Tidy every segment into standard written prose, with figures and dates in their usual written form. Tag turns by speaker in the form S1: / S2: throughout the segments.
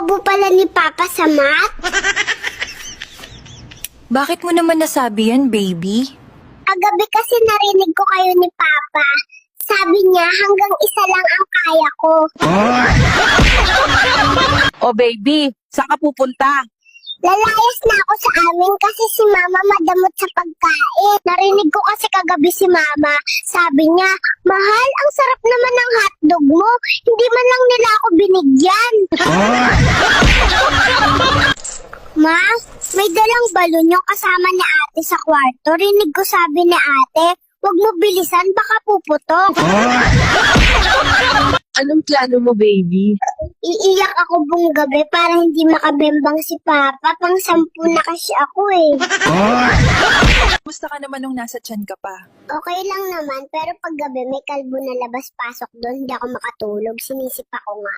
S1: Bobo pala ni Papa sa math.
S2: Bakit mo naman nasabi yan, baby?
S1: Kagabi kasi narinig ko kayo ni Papa. Sabi niya hanggang isa lang ang kaya ko.
S3: O baby, saan ka pupunta?
S1: Lalayas na ako sa amin kasi si Mama madamot sa pagkain. Narinig ko kasi kagabi si Mama. Sabi niya, mahal, ang sarap naman ng hotdog mo. Hindi man lang nila ako binigyan. Ma, may dalang balon yung kasama ni ate sa kwarto. Rinig ko sabi ni ate, huwag mo bilisan, baka puputok.
S3: Anong plano mo, baby?
S1: Iiyak ako buong gabi para hindi makabembang si Papa. Pang 10 na kasi ako eh.
S2: Kumusta ka naman nung nasa tiyan ka pa?
S1: Okay lang naman, pero pag gabi may kalbo na labas-pasok doon, hindi ako makatulog. Sinisip ako nga.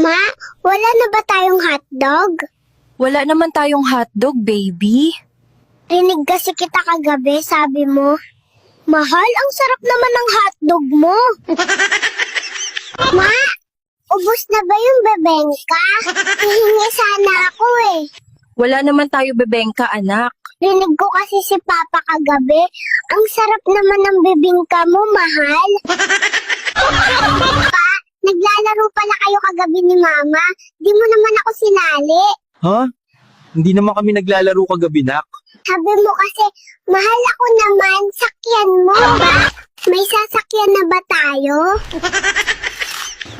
S1: Ma, wala na ba tayong hotdog?
S2: Wala naman tayong hotdog, baby.
S1: Rinig kasi kita kagabi, sabi mo, mahal, ang sarap naman ng hotdog mo. Ma, ubos na ba yung bebengka? Hihingi sana ako eh.
S2: Wala naman tayo bebengka, anak.
S1: Rinig ko kasi si Papa kagabi, ang sarap naman ng bibingka mo, mahal. Pa, naglalaro pala kayo kagabi ni Mama. Di mo naman ako sinali.
S4: Ha? Hindi naman kami naglalaro kagabi, nak.
S1: Sabi mo kasi, mahal ako naman, sakyan mo ba? May sasakyan na ba tayo?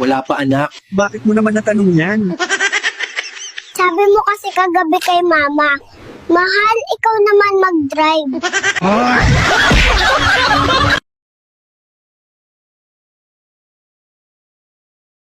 S4: Wala pa, anak. Bakit mo naman natanong yan?
S1: Sabi mo kasi kagabi kay Mama, mahal, ikaw naman mag-drive.